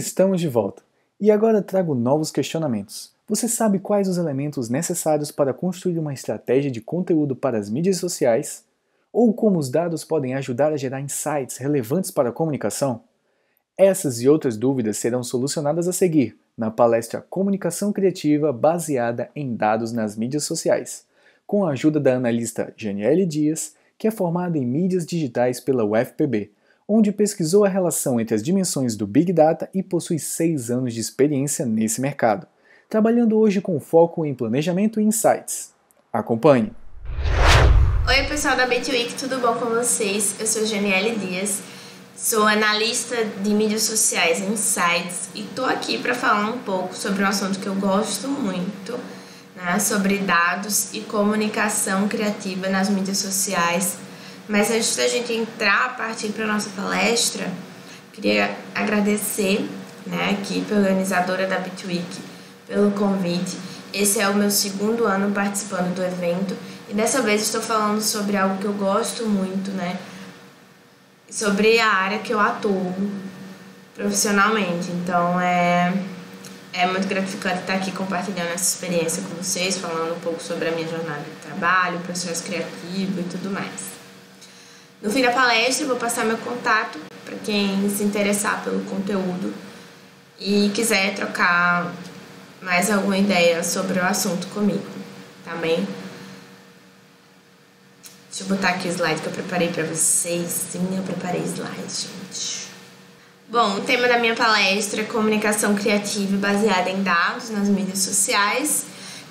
Estamos de volta. E agora trago novos questionamentos. Você sabe quais os elementos necessários para construir uma estratégia de conteúdo para as mídias sociais? Ou como os dados podem ajudar a gerar insights relevantes para a comunicação? Essas e outras dúvidas serão solucionadas a seguir na palestra Comunicação Criativa baseada em dados nas mídias sociais, com a ajuda da analista Janiele Dias, que é formada em mídias digitais pela UFPB, onde pesquisou a relação entre as dimensões do Big Data e possui 6 anos de experiência nesse mercado, trabalhando hoje com foco em planejamento e insights. Acompanhe! Oi pessoal da Bitweek, tudo bom com vocês? Eu sou Janiele Dias, sou analista de mídias sociais e insights e estou aqui para falar um pouco sobre um assunto que eu gosto muito, né, sobre dados e comunicação criativa nas mídias sociais. Mas antes da gente partir para a nossa palestra, queria agradecer, né, a equipe organizadora da Bitweek pelo convite. Esse é o meu 2º ano participando do evento e dessa vez estou falando sobre algo que eu gosto muito, né, sobre a área que eu atuo profissionalmente. Então é muito gratificante estar aqui compartilhando essa experiência com vocês, falando um pouco sobre a minha jornada de trabalho, processo criativo e tudo mais. No fim da palestra, eu vou passar meu contato para quem se interessar pelo conteúdo e quiser trocar mais alguma ideia sobre o assunto comigo, tá bem? Deixa eu botar aqui o slide que eu preparei para vocês. Sim, eu preparei slides, gente. Bom, o tema da minha palestra é comunicação criativa baseada em dados nas mídias sociais.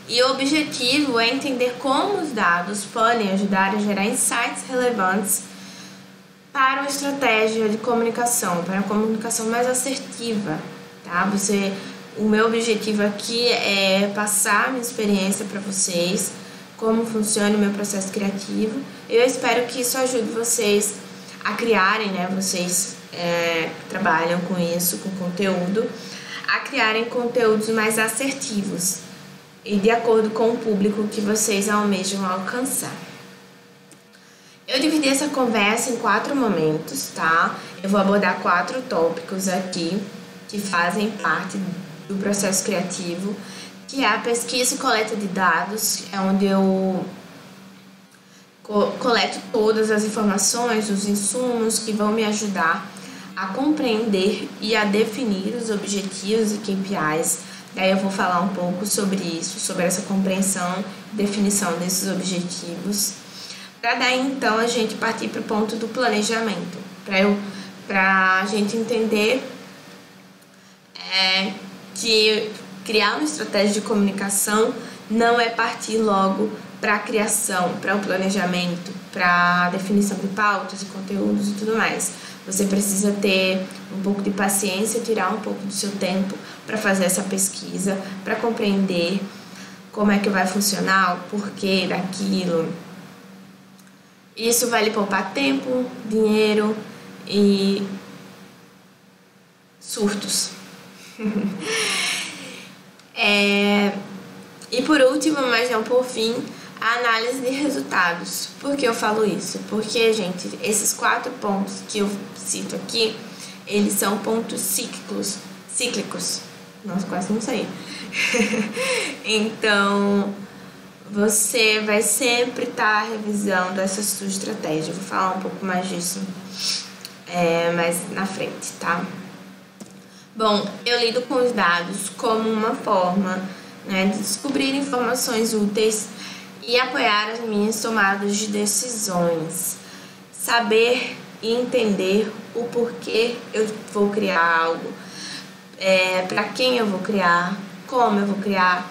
E o objetivo é entender como os dados podem ajudar a gerar insights relevantes para uma estratégia de comunicação, para uma comunicação mais assertiva, tá? O meu objetivo aqui é passar a minha experiência para vocês, como funciona o meu processo criativo. Eu espero que isso ajude vocês a criarem, né? Vocês que trabalham com isso, com conteúdo, a criarem conteúdos mais assertivos e de acordo com o público que vocês almejam alcançar. Eu dividi essa conversa em 4 momentos, tá? Eu vou abordar 4 tópicos aqui que fazem parte do processo criativo, que é a pesquisa e coleta de dados, é onde eu coleto todas as informações, os insumos que vão me ajudar a compreender e a definir os objetivos e KPIs. Daí eu vou falar um pouco sobre isso, sobre essa compreensão e definição desses objetivos, para daí então a gente partir para o ponto do planejamento, para a gente entender que criar uma estratégia de comunicação não é partir logo para a criação, para o planejamento, para a definição de pautas e conteúdos e tudo mais. Você precisa ter um pouco de paciência, tirar um pouco do seu tempo para fazer essa pesquisa, para compreender como é que vai funcionar, o porquê daquilo. Isso vai lhe poupar tempo, dinheiro e surtos. E por último, mas não por fim, a análise de resultados. Por que eu falo isso? Porque, gente, esses 4 pontos que eu cito aqui, eles são pontos cíclicos. Nossa, quase não sei. Então, você vai sempre estar revisando essa sua estratégia. Eu vou falar um pouco mais disso mais na frente, tá? Bom, eu lido com os dados como uma forma, né, de descobrir informações úteis e apoiar as minhas tomadas de decisões. Saber e entender o porquê eu vou criar algo, para quem eu vou criar, como eu vou criar,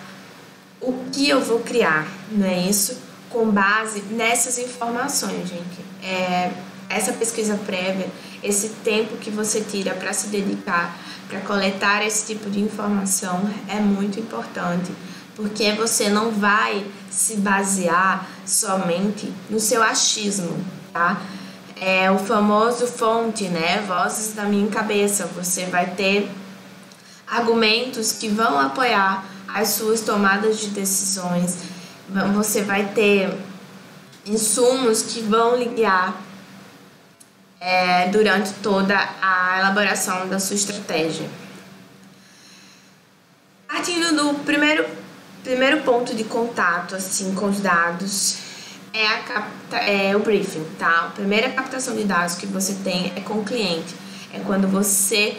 o que eu vou criar, não é isso? Com base nessas informações, gente. Essa pesquisa prévia, esse tempo que você tira para se dedicar, para coletar esse tipo de informação é muito importante, porque você não vai se basear somente no seu achismo, tá? É o famoso fonte, né? Vozes da minha cabeça. Você vai ter argumentos que vão apoiar as suas tomadas de decisões. Você vai ter insumos que vão lhe guiar durante toda a elaboração da sua estratégia. Partindo do primeiro ponto de contato assim, com os dados, é o briefing, tá? A primeira captação de dados que você tem é com o cliente. É quando você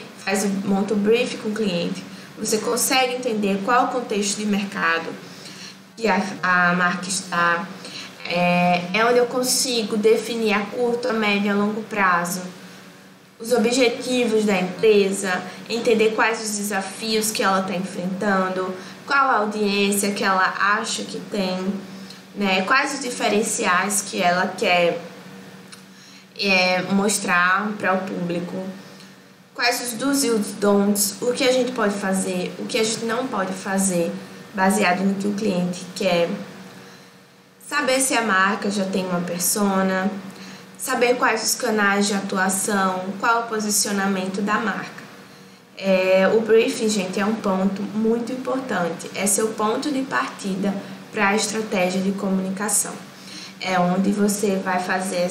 monta o briefing com o cliente. Você consegue entender qual o contexto de mercado que a marca está. É onde eu consigo definir a curto, a médio e a longo prazo os objetivos da empresa, entender quais os desafios que ela está enfrentando, qual a audiência que ela acha que tem, né? Quais os diferenciais que ela quer mostrar para o público, quais os do's e os don'ts, o que a gente pode fazer, o que a gente não pode fazer, baseado no que o cliente quer. Saber se a marca já tem uma persona, saber quais os canais de atuação, qual o posicionamento da marca. O briefing, gente, é um ponto muito importante. É seu ponto de partida para a estratégia de comunicação. É onde você vai fazer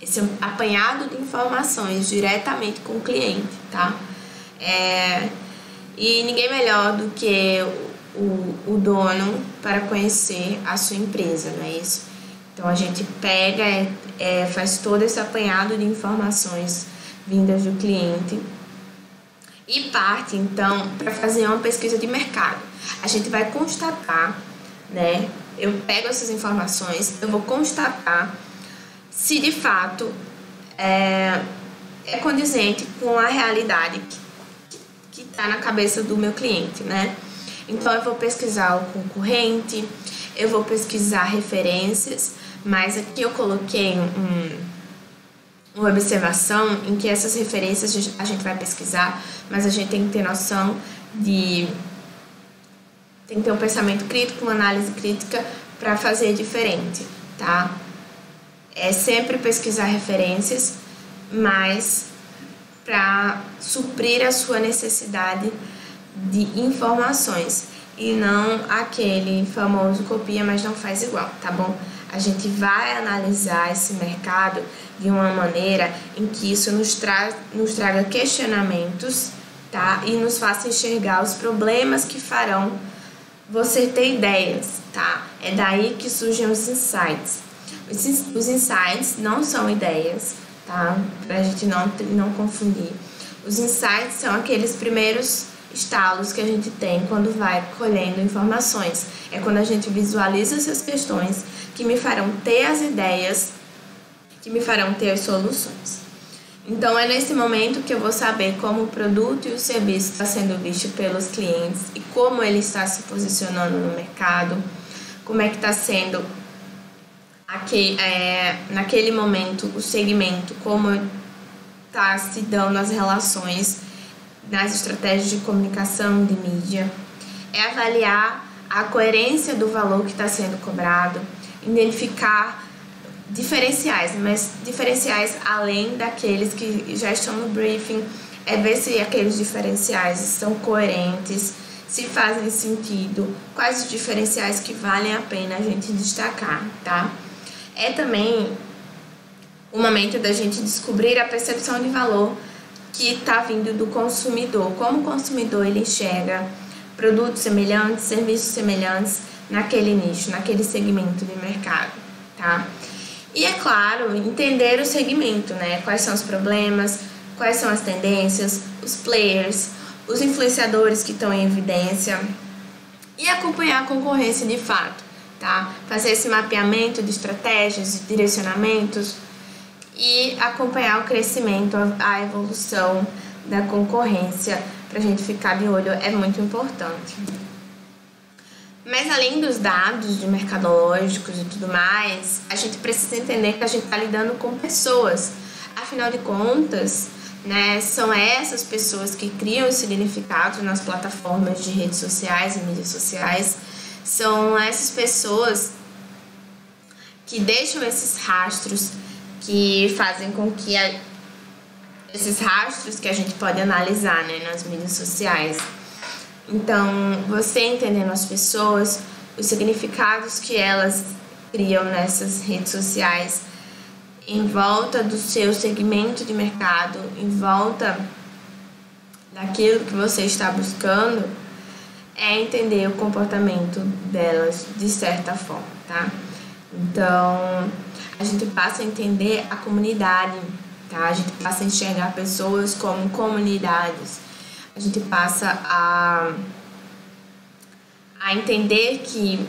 esse apanhado de informações diretamente com o cliente, tá? E ninguém melhor do que o dono para conhecer a sua empresa, não é isso? Então, a gente pega, faz todo esse apanhado de informações vindas do cliente e parte, então, para fazer uma pesquisa de mercado. A gente vai constatar, né? Eu pego essas informações, eu vou constatar se, de fato, é condizente com a realidade que está na cabeça do meu cliente, né? Então, eu vou pesquisar o concorrente, eu vou pesquisar referências, mas aqui eu coloquei uma observação em que essas referências a gente vai pesquisar, mas a gente tem que ter noção tem que ter um pensamento crítico, uma análise crítica para fazer diferente, tá? É sempre pesquisar referências, mas para suprir a sua necessidade de informações e não aquele famoso copia, mas não faz igual, tá bom? A gente vai analisar esse mercado de uma maneira em que isso nos traga questionamentos, tá? E nos faça enxergar os problemas que farão você ter ideias, tá? É daí que surgem os insights. Os insights não são ideias, tá? Pra gente não confundir. Os insights são aqueles primeiros estalos que a gente tem quando vai colhendo informações. É quando a gente visualiza essas questões que me farão ter as ideias, que me farão ter as soluções. Então, é nesse momento que eu vou saber como o produto e o serviço está sendo visto pelos clientes e como ele está se posicionando no mercado, como é que está sendo naquele momento o segmento, como está se dando as relações nas estratégias de comunicação de mídia. É avaliar a coerência do valor que está sendo cobrado, identificar diferenciais, mas diferenciais além daqueles que já estão no briefing, é ver se aqueles diferenciais são coerentes, se fazem sentido, quais os diferenciais que valem a pena a gente destacar, tá? É também o momento da gente descobrir a percepção de valor que está vindo do consumidor, como o consumidor ele enxerga produtos semelhantes, serviços semelhantes naquele nicho, naquele segmento de mercado, tá? E é claro, entender o segmento, né? Quais são os problemas, quais são as tendências, os players, os influenciadores que estão em evidência e acompanhar a concorrência de fato, tá? Fazer esse mapeamento de estratégias, de direcionamentos e acompanhar o crescimento, a evolução da concorrência para a gente ficar de olho é muito importante. Mas além dos dados de mercadológicos e tudo mais, a gente precisa entender que a gente está lidando com pessoas. Afinal de contas, né, são essas pessoas que criam os significados nas plataformas de redes sociais e mídias sociais. São essas pessoas que deixam esses rastros, que fazem com que esses rastros que a gente pode analisar, né, nas mídias sociais. Então, você entendendo as pessoas, os significados que elas criam nessas redes sociais, em volta do seu segmento de mercado, em volta daquilo que você está buscando, é entender o comportamento delas de certa forma, tá? Então, a gente passa a entender a comunidade, tá? A gente passa a enxergar pessoas como comunidades. A gente passa a entender que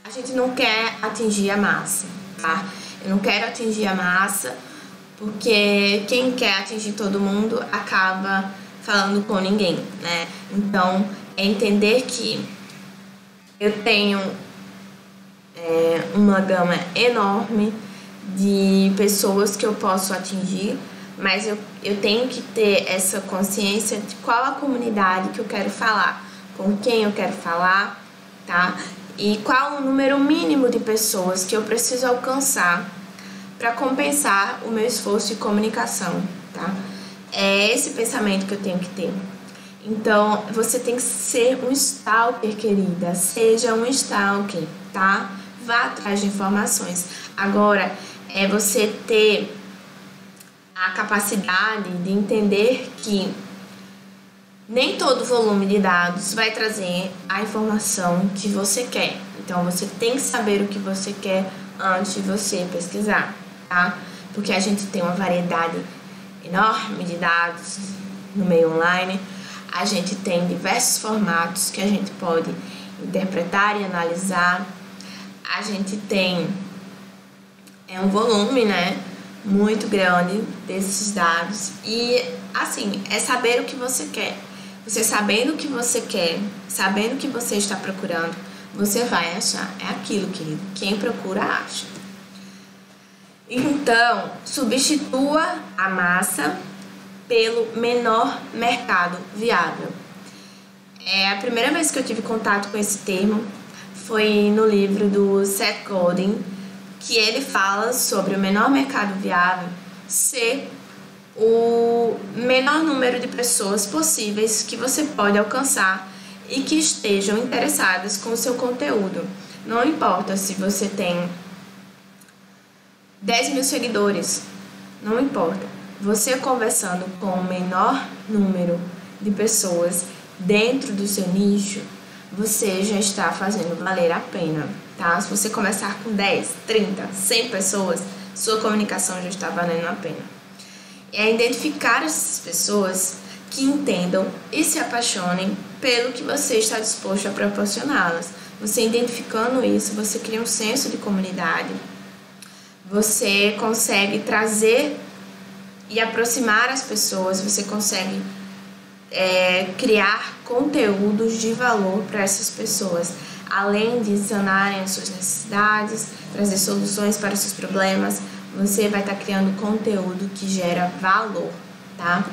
a gente não quer atingir a massa, tá? Eu não quero atingir a massa porque quem quer atingir todo mundo acaba falando com ninguém, né? Então, é entender que eu tenho uma gama enorme de pessoas que eu posso atingir, mas eu tenho que ter essa consciência de qual a comunidade que eu quero falar, com quem eu quero falar, tá? E qual o número mínimo de pessoas que eu preciso alcançar para compensar o meu esforço de comunicação, tá? É esse pensamento que eu tenho que ter. Então, você tem que ser um stalker, querida. Seja um stalker, tá? Vá atrás de informações. Agora, é você ter a capacidade de entender que nem todo volume de dados vai trazer a informação que você quer. Então, você tem que saber o que você quer antes de você pesquisar, tá? Porque a gente tem uma variedade enorme de dados no meio online. A gente tem diversos formatos que a gente pode interpretar e analisar. A gente tem um volume, né, muito grande desses dados. E, assim, é saber o que você quer. Você sabendo o que você quer, sabendo o que você está procurando, você vai achar. É aquilo, querido. Quem procura, acha. Então, substitua a massa pelo menor mercado viável. A primeira vez que eu tive contato com esse termo foi no livro do Seth Godin, que ele fala sobre o menor mercado viável ser o menor número de pessoas possíveis que você pode alcançar e que estejam interessadas com o seu conteúdo. Não importa se você tem 10 mil seguidores, não importa. Você conversando com o menor número de pessoas dentro do seu nicho, você já está fazendo valer a pena, tá? Se você começar com 10, 30, 100 pessoas, sua comunicação já está valendo a pena. É identificar essas pessoas que entendam e se apaixonem pelo que você está disposto a proporcioná-las. Você identificando isso, você cria um senso de comunidade, você consegue trazer e aproximar as pessoas, você consegue criar conteúdos de valor para essas pessoas, além de sanarem as suas necessidades, trazer soluções para os seus problemas. Você vai estar criando conteúdo que gera valor, tá?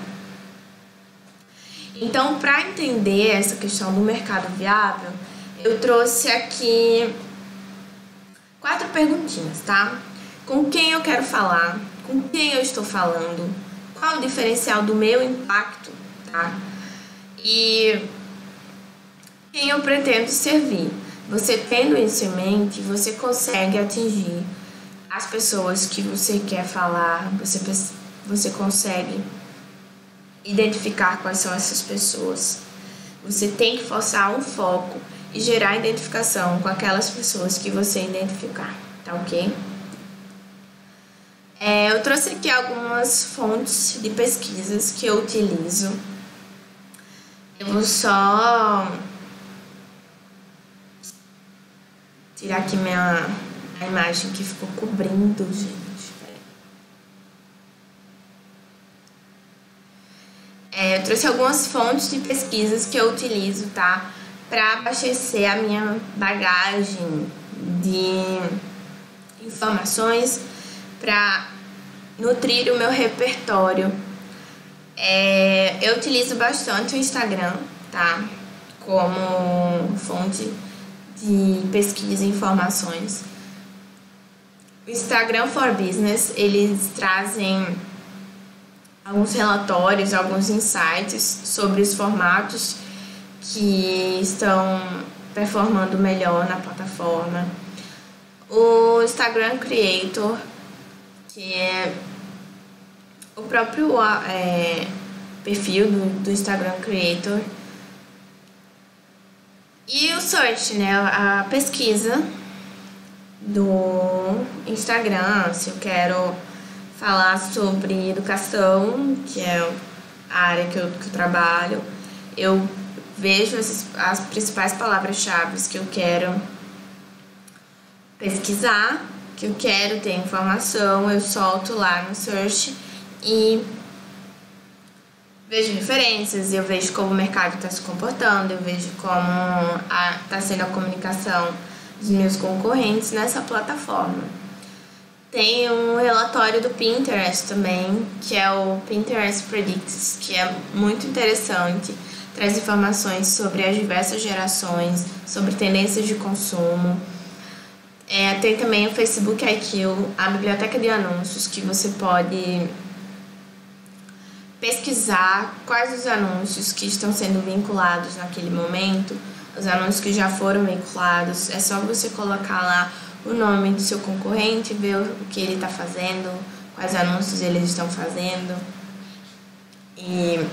Então, para entender essa questão do mercado viável, eu trouxe aqui 4 perguntinhas, tá? Com quem eu quero falar? Com quem eu estou falando? Qual o diferencial do meu impacto, tá? E quem eu pretendo servir? Você tendo isso em mente, você consegue atingir as pessoas que você quer falar, você consegue identificar quais são essas pessoas. Você tem que forçar um foco e gerar identificação com aquelas pessoas que você identificar, tá ok? Eu trouxe aqui algumas fontes de pesquisas que eu utilizo. Eu vou só tirar aqui a imagem que ficou cobrindo, gente. Eu trouxe algumas fontes de pesquisas que eu utilizo, tá? Para abastecer a minha bagagem de informações, para nutrir o meu repertório. Eu utilizo bastante o Instagram, tá? Como fonte de pesquisa e informações. O Instagram for Business, eles trazem alguns relatórios, alguns insights sobre os formatos que estão performando melhor na plataforma. O Instagram Creator, que é o próprio perfil do Instagram Creator, E o search, né, a pesquisa do Instagram, se eu quero falar sobre educação, que é a área que eu trabalho, eu vejo as principais palavras-chave que eu quero pesquisar, que eu quero ter informação, eu solto lá no search e vejo referências, eu vejo como o mercado está se comportando, eu vejo como está sendo a comunicação dos meus concorrentes nessa plataforma. Tem um relatório do Pinterest também, que é o Pinterest Predicts, que é muito interessante, traz informações sobre as diversas gerações, sobre tendências de consumo. Tem também o Facebook IQ, a biblioteca de anúncios, que você pode pesquisar quais os anúncios que estão sendo vinculados naquele momento, os anúncios que já foram vinculados. É só você colocar lá o nome do seu concorrente, ver o que ele está fazendo, quais anúncios eles estão fazendo e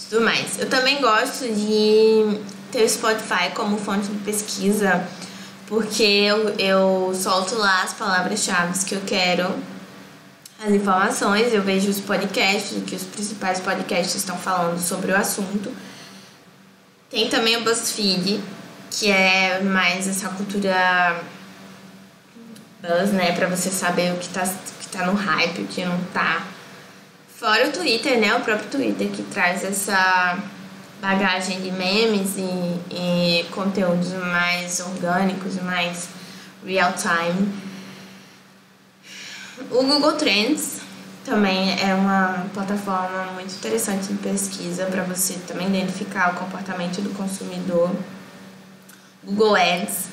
tudo mais. Eu também gosto de ter o Spotify como fonte de pesquisa, porque eu solto lá as palavras-chave que eu quero, as informações, eu vejo os podcasts, que os principais podcasts estão falando sobre o assunto. Tem também o BuzzFeed, que é mais essa cultura buzz, né, pra você saber o que tá no hype, o que não tá. Fora o Twitter, né, o próprio Twitter, que traz essa bagagem de memes e conteúdos mais orgânicos, mais real time. O Google Trends também é uma plataforma muito interessante de pesquisa para você também identificar o comportamento do consumidor. Google Ads,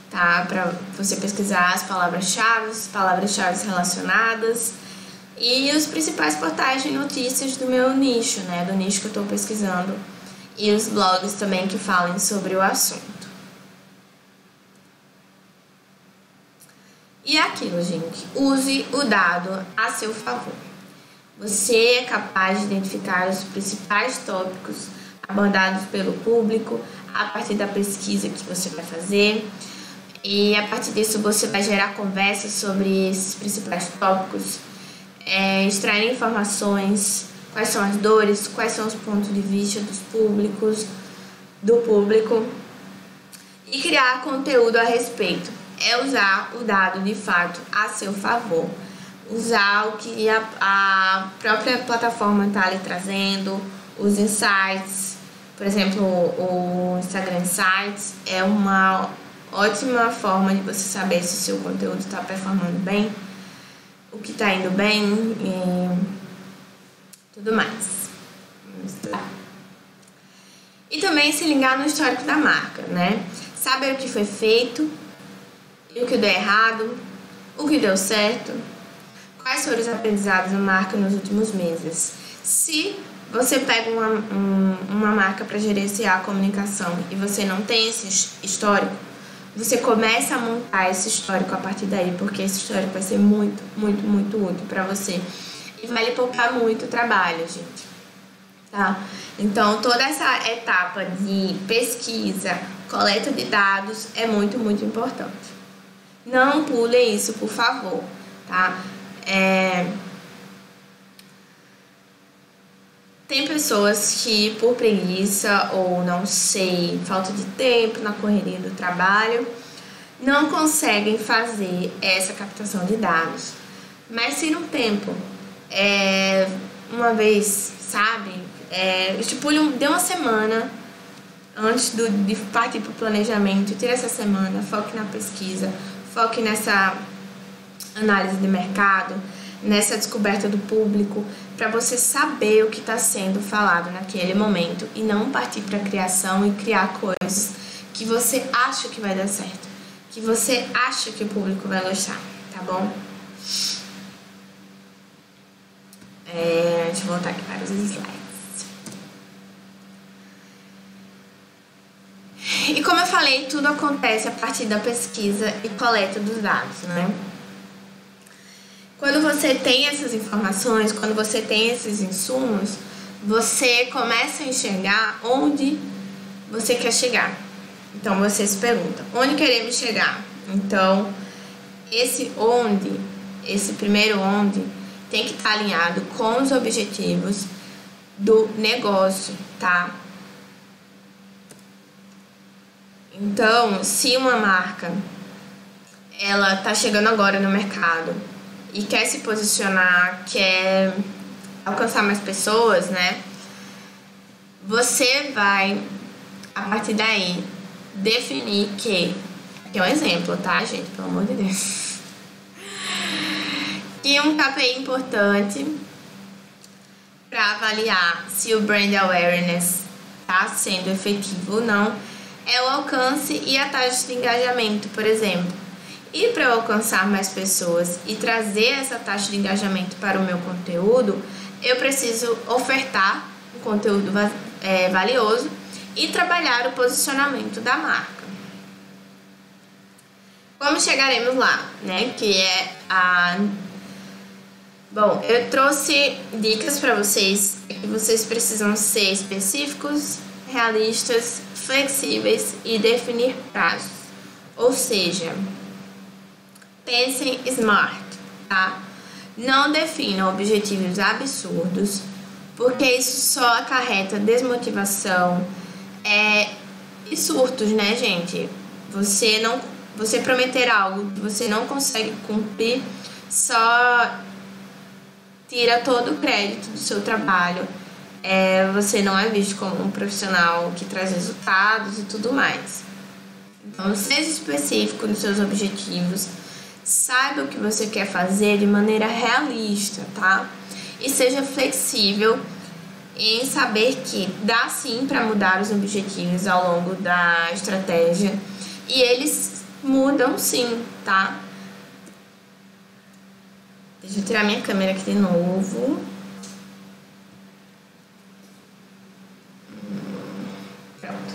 tá? Para você pesquisar as palavras-chave relacionadas e os principais portais de notícias do meu nicho, né? Do nicho que eu estou pesquisando, e os blogs também que falem sobre o assunto. E é aquilo, gente, use o dado a seu favor. Você é capaz de identificar os principais tópicos abordados pelo público a partir da pesquisa que você vai fazer, e a partir disso você vai gerar conversas sobre esses principais tópicos, extrair informações, quais são as dores, quais são os pontos de vista do público e criar conteúdo a respeito. É usar o dado de fato a seu favor, usar o que a própria plataforma está lhe trazendo, os insights. Por exemplo, o Instagram Insights é uma ótima forma de você saber se o seu conteúdo está performando bem, o que está indo bem e tudo mais. E também se ligar no histórico da marca, né? Saber o que foi feito e o que deu errado, o que deu certo, quais foram os aprendizados da marca nos últimos meses. Se você pega uma marca para gerenciar a comunicação e você não tem esse histórico, você começa a montar esse histórico a partir daí, porque esse histórico vai ser muito, muito, muito útil para você e vai lhe poupar muito trabalho, gente, tá? Então, toda essa etapa de pesquisa, coleta de dados é muito, muito importante. Não pule isso, por favor, tá? Tem pessoas que, por preguiça ou não sei, falta de tempo na correria do trabalho, não conseguem fazer essa captação de dados. Mas se no tempo, uma vez, sabe, estipule, dê uma semana antes de partir para o planejamento, tire essa semana, foque na pesquisa, foque nessa análise de mercado, nessa descoberta do público, para você saber o que está sendo falado naquele momento e não partir para a criação e criar coisas que você acha que vai dar certo, que você acha que o público vai gostar, tá bom? Deixa eu voltar aqui para os slides. E como eu falei, tudo acontece a partir da pesquisa e coleta dos dados, né? Quando você tem essas informações, quando você tem esses insumos, você começa a enxergar onde você quer chegar? Então você se pergunta, onde queremos chegar? Então, esse primeiro onde, tem que estar alinhado com os objetivos do negócio, tá? Então, se uma marca, ela tá chegando agora no mercado e quer se posicionar, quer alcançar mais pessoas, né? Você vai, a partir daí, definir que é um exemplo, tá, gente? Pelo amor de Deus. E um KPI importante para avaliar se o brand awareness está sendo efetivo ou não é o alcance e a taxa de engajamento, por exemplo. E para eu alcançar mais pessoas e trazer essa taxa de engajamento para o meu conteúdo, eu preciso ofertar um conteúdo valioso e trabalhar o posicionamento da marca. Como chegaremos lá, né? Que é a... Bom, eu trouxe dicas para vocês que vocês precisam ser específicos, realistas, flexíveis e definir prazos. Ou seja, pensem smart, tá? Não definam objetivos absurdos, porque isso só acarreta desmotivação e surtos, né, gente? Você prometer algo que você não consegue cumprir só tira todo o crédito do seu trabalho. Você não é visto como um profissional que traz resultados e tudo mais. Então, seja específico nos seus objetivos, saiba o que você quer fazer de maneira realista, tá? E seja flexível em saber que dá sim para mudar os objetivos ao longo da estratégia e eles mudam sim, tá? Deixa eu tirar minha câmera aqui de novo. Pronto.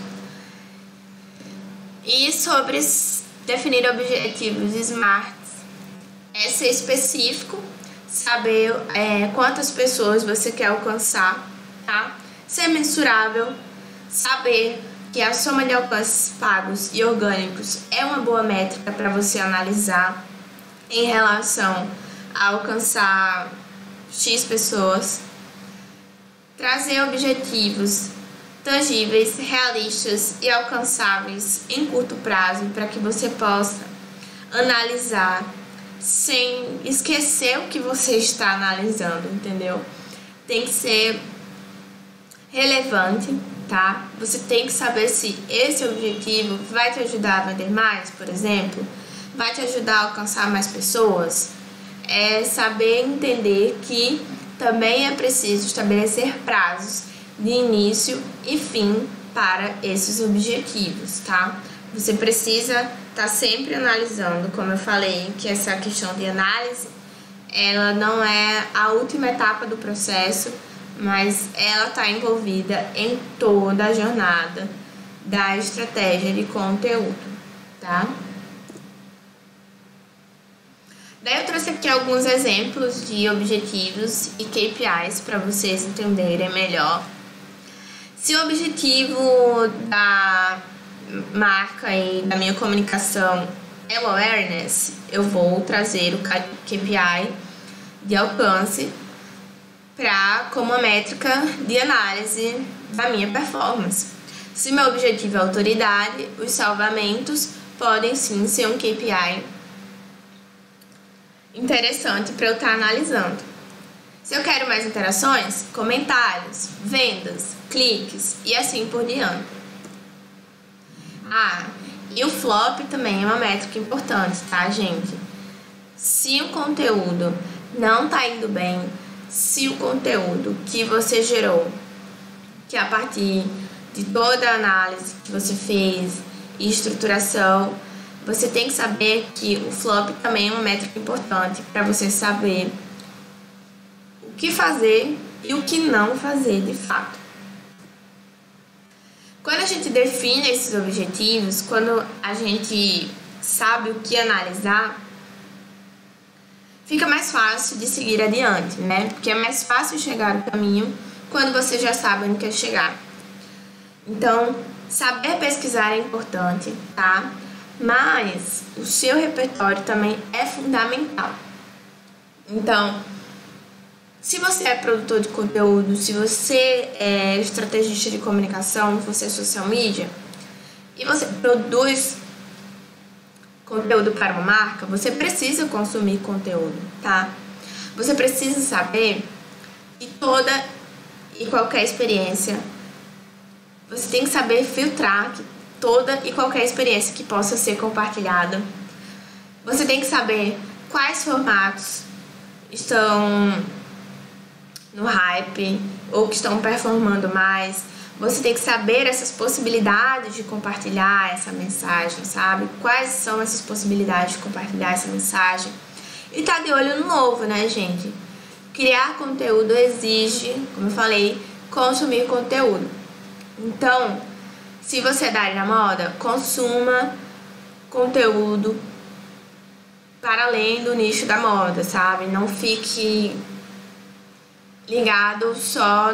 E sobre definir objetivos SMART, é ser específico, saber quantas pessoas você quer alcançar, tá? Ser mensurável, saber que a soma de alcances pagos e orgânicos é uma boa métrica para você analisar em relação a alcançar X pessoas. Trazer objetivos tangíveis, realistas e alcançáveis em curto prazo para que você possa analisar sem esquecer o que você está analisando, entendeu? Tem que ser relevante, tá? Você tem que saber se esse objetivo vai te ajudar a vender mais, por exemplo, vai te ajudar a alcançar mais pessoas. É saber entender que também é preciso estabelecer prazos de início e fim para esses objetivos, tá? Você precisa estar sempre analisando, como eu falei, que essa questão de análise, ela não é a última etapa do processo, mas ela está envolvida em toda a jornada da estratégia de conteúdo, tá? Daí eu trouxe aqui alguns exemplos de objetivos e KPIs para vocês entenderem melhor. Se o objetivo da marca e da minha comunicação é o awareness, eu vou trazer o KPI de alcance como uma métrica de análise da minha performance. Se meu objetivo é autoridade, os salvamentos podem sim ser um KPI interessante para eu estar analisando. Se eu quero mais interações, comentários, vendas, cliques e assim por diante. E o flop também é uma métrica importante, tá, gente? Se o conteúdo não tá indo bem, se o conteúdo que você gerou, que a partir de toda a análise que você fez e estruturação, você tem que saber que o flop também é uma métrica importante para você saber o que fazer e o que não fazer de fato. Quando a gente define esses objetivos, quando a gente sabe o que analisar, fica mais fácil de seguir adiante, né? Porque é mais fácil chegar no caminho quando você já sabe onde quer chegar. Então, saber pesquisar é importante, tá? Mas o seu repertório também é fundamental. Então, se você é produtor de conteúdo, se você é estrategista de comunicação, se você é social media, e você produz conteúdo para uma marca, você precisa consumir conteúdo, tá? Você precisa saber que toda e qualquer experiência, você tem que saber filtrar toda e qualquer experiência que possa ser compartilhada. Você tem que saber quais formatos estão no hype ou que estão performando mais. Você tem que saber essas possibilidades de compartilhar essa mensagem, sabe? Quais são essas possibilidades de compartilhar essa mensagem? E tá de olho no novo, né, gente? Criar conteúdo exige, como eu falei, consumir conteúdo. Então, se você é da área da moda, consuma conteúdo para além do nicho da moda, sabe? Não fique ligado só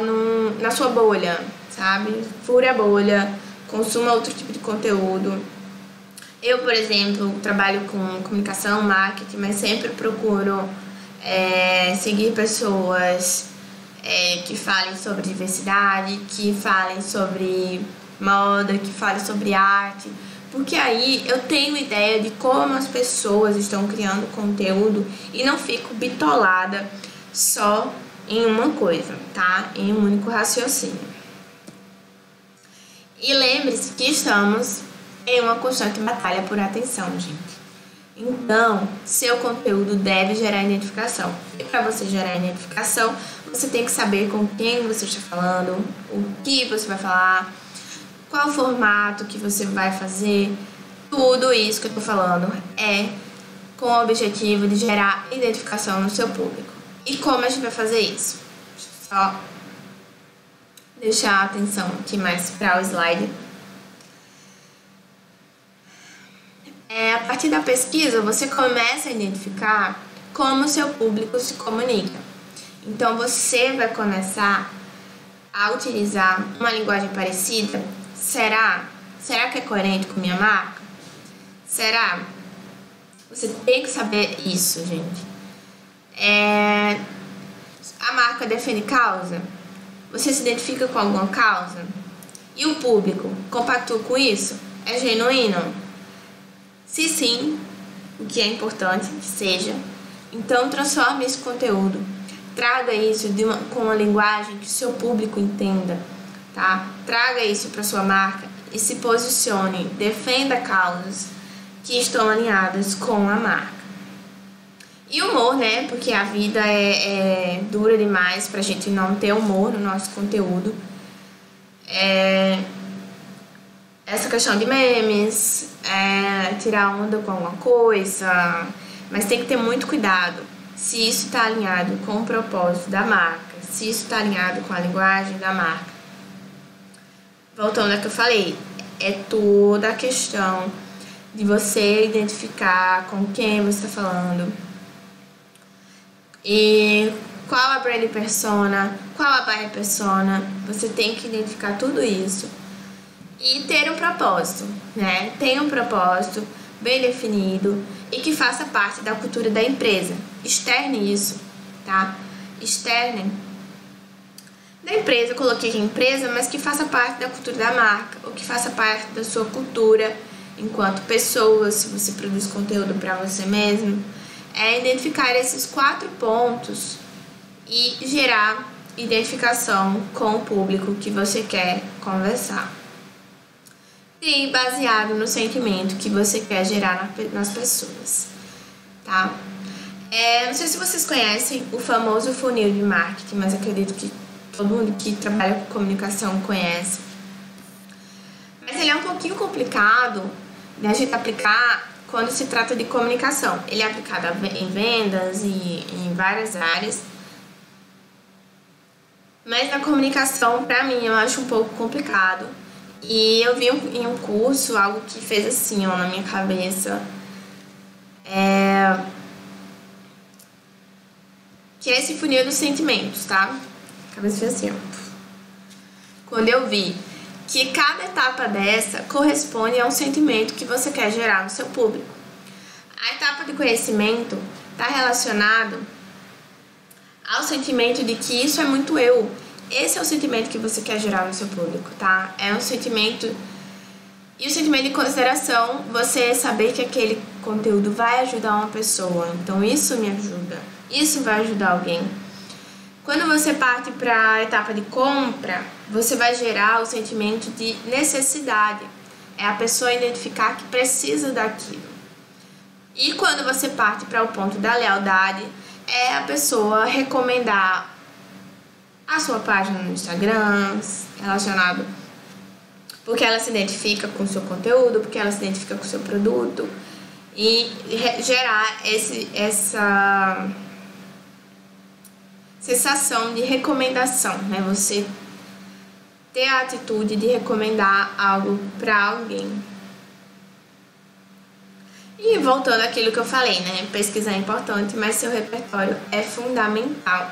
na sua bolha, sabe? Fure a bolha, consuma outro tipo de conteúdo. Eu, por exemplo, trabalho com comunicação, marketing, mas sempre procuro seguir pessoas que falem sobre diversidade, que falem sobre moda, que falem sobre arte, porque aí eu tenho ideia de como as pessoas estão criando conteúdo e não fico bitolada só em uma coisa, tá? Em um único raciocínio. E lembre-se que estamos em uma constante batalha por atenção, gente. Então, seu conteúdo deve gerar identificação. E para você gerar identificação, você tem que saber com quem você está falando, o que você vai falar, qual formato que você vai fazer. Tudo isso que eu tô falando é com o objetivo de gerar identificação no seu público. E como a gente vai fazer isso? Só deixar a atenção aqui mais para o slide. A partir da pesquisa, você começa a identificar como o seu público se comunica. Então, você vai começar a utilizar uma linguagem parecida. Será que é coerente com minha marca? Será? Você tem que saber isso, gente. A marca defende causa? Você se identifica com alguma causa? E o público compactua com isso? É genuíno? Se sim, o que é importante que seja, então transforme esse conteúdo. Traga isso com uma linguagem que o seu público entenda, tá? Traga isso para sua marca e se posicione, defenda causas que estão alinhadas com a marca. E humor, né? Porque a vida é dura demais pra gente não ter humor no nosso conteúdo. Essa questão de memes, tirar onda com alguma coisa, mas tem que ter muito cuidado se isso está alinhado com o propósito da marca, se isso está alinhado com a linguagem da marca. Voltando ao que eu falei, é toda a questão de você identificar com quem você está falando e qual a brand persona, qual a buyer persona. Você tem que identificar tudo isso e ter um propósito, né? Tem um propósito bem definido e que faça parte da cultura da empresa. Externe isso, tá? Externem da empresa, eu coloquei aqui empresa, mas que faça parte da cultura da marca, ou que faça parte da sua cultura enquanto pessoa, se você produz conteúdo para você mesmo. Identificar esses 4 pontos e gerar identificação com o público que você quer conversar. E baseado no sentimento que você quer gerar nas pessoas, tá? Não sei se vocês conhecem o famoso funil de marketing, mas acredito que todo mundo que trabalha com comunicação conhece. Mas ele é um pouquinho complicado de a gente aplicar quando se trata de comunicação. Ele é aplicado em vendas e em várias áreas. Mas na comunicação, pra mim, eu acho um pouco complicado. E eu vi em um curso algo que fez assim, ó, na minha cabeça. Que é esse funil dos sentimentos, tá? A cabeça fez assim, ó. Quando eu vi que cada etapa dessa corresponde a um sentimento que você quer gerar no seu público. A etapa de conhecimento está relacionado ao sentimento de que isso é muito eu. Esse é o sentimento que você quer gerar no seu público, tá? É um sentimento... E o sentimento de consideração, você saber que aquele conteúdo vai ajudar uma pessoa. Então, isso me ajuda. Isso vai ajudar alguém. Quando você parte para a etapa de compra, você vai gerar o sentimento de necessidade. É a pessoa identificar que precisa daquilo. E quando você parte para o ponto da lealdade, é a pessoa recomendar a sua página no Instagram, relacionado porque ela se identifica com o seu conteúdo, porque ela se identifica com o seu produto, e gerar essa sensação de recomendação, né? Você ter a atitude de recomendar algo para alguém. E voltando àquilo que eu falei, né? Pesquisar é importante, mas seu repertório é fundamental,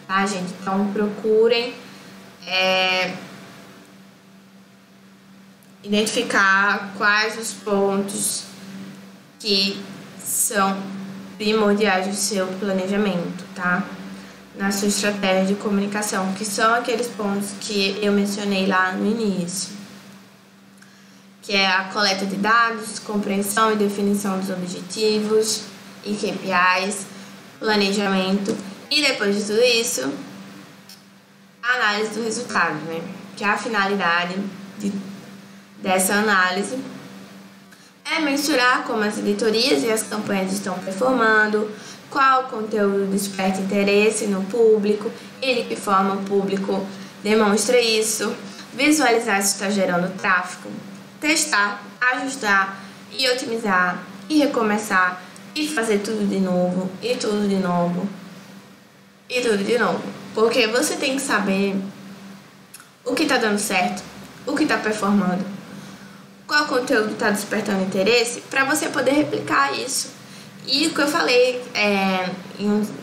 tá, gente? Então procurem identificar quais os pontos que são primordiais do seu planejamento, tá? Na sua estratégia de comunicação, que são aqueles pontos que eu mencionei lá no início, que é a coleta de dados, compreensão e definição dos objetivos e KPIs, planejamento, e depois de tudo isso, a análise do resultado, né? Que é a finalidade dessa análise é mensurar como as editorias e as campanhas estão performando, qual conteúdo desperta interesse no público e de que forma o público demonstra isso, visualizar se está gerando tráfego, testar, ajustar e otimizar e recomeçar e fazer tudo de novo e tudo de novo e tudo de novo. Porque você tem que saber o que está dando certo, o que está performando, qual conteúdo está despertando interesse, para você poder replicar isso. E o que eu falei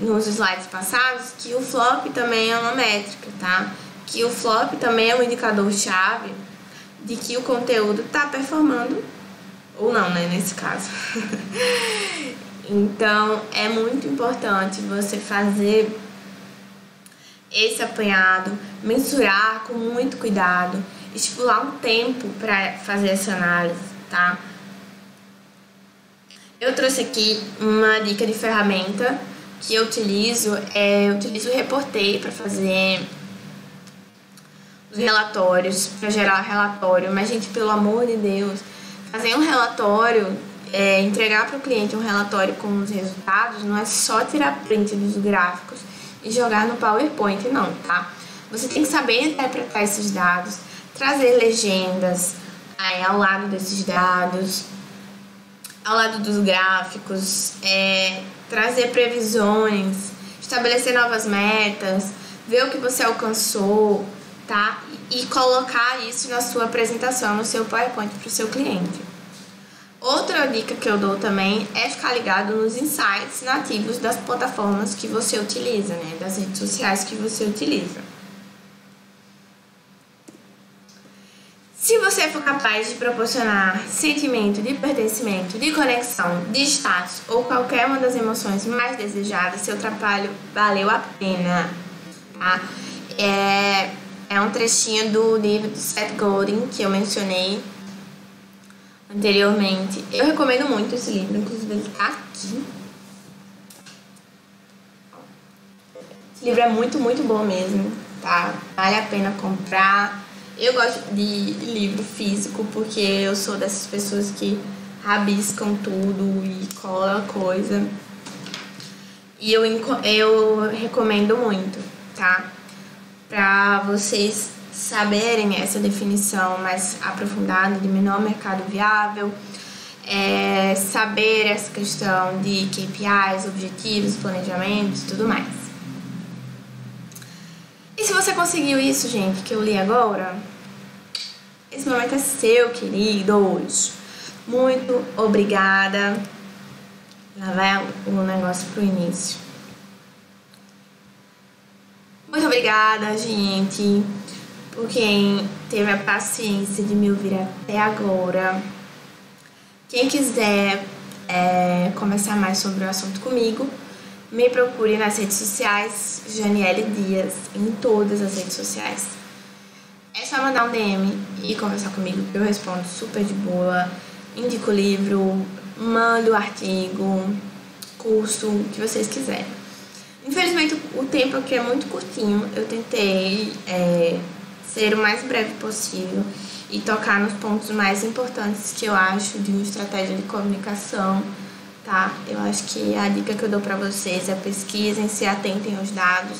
nos slides passados, que o flop também é uma métrica, tá? Que o flop também é um indicador-chave de que o conteúdo está performando ou não, né, nesse caso. Então, é muito importante você fazer esse apanhado, mensurar com muito cuidado, estipular um tempo para fazer essa análise, tá? Eu trouxe aqui uma dica de ferramenta que eu utilizo o Reportei para fazer os relatórios, para gerar relatório. Mas, gente, pelo amor de Deus, fazer um relatório, entregar para o cliente um relatório com os resultados, não é só tirar print dos gráficos e jogar no PowerPoint, não, tá? Você tem que saber interpretar esses dados, trazer legendas ao lado desses dados, ao lado dos gráficos, trazer previsões, estabelecer novas metas, ver o que você alcançou, tá? E colocar isso na sua apresentação, no seu PowerPoint para o seu cliente. Outra dica que eu dou também é ficar ligado nos insights nativos das plataformas que você utiliza, né? Das redes sociais que você utiliza. Se você for capaz de proporcionar sentimento de pertencimento, de conexão, de status ou qualquer uma das emoções mais desejadas, seu trabalho valeu a pena, tá? É um trechinho do livro de Seth Godin que eu mencionei anteriormente. Eu recomendo muito esse livro, inclusive ele tá aqui. Esse livro é muito, muito bom mesmo, tá? Vale a pena comprar. Eu gosto de livro físico porque eu sou dessas pessoas que rabiscam tudo e colam coisa. E eu recomendo muito, tá? Pra vocês saberem essa definição mais aprofundada de menor mercado viável, saber essa questão de KPIs, objetivos, planejamentos e tudo mais. E se você conseguiu isso, gente, que eu li agora, esse momento é seu, queridos. Muito obrigada. Lá vai o negócio pro início. Muito obrigada, gente, por quem teve a paciência de me ouvir até agora. Quem quiser conversar mais sobre o assunto comigo, me procure nas redes sociais, Janiele Dias, em todas as redes sociais. É só mandar um DM e conversar comigo, que eu respondo super de boa, indico livro, mando artigo, curso, o que vocês quiserem. Infelizmente o tempo aqui é muito curtinho, eu tentei ser o mais breve possível e tocar nos pontos mais importantes que eu acho de uma estratégia de comunicação, tá? Eu acho que a dica que eu dou pra vocês é pesquisem, se atentem aos dados,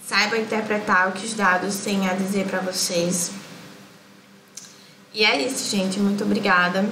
saibam interpretar o que os dados têm a dizer pra vocês. E é isso, gente. Muito obrigada.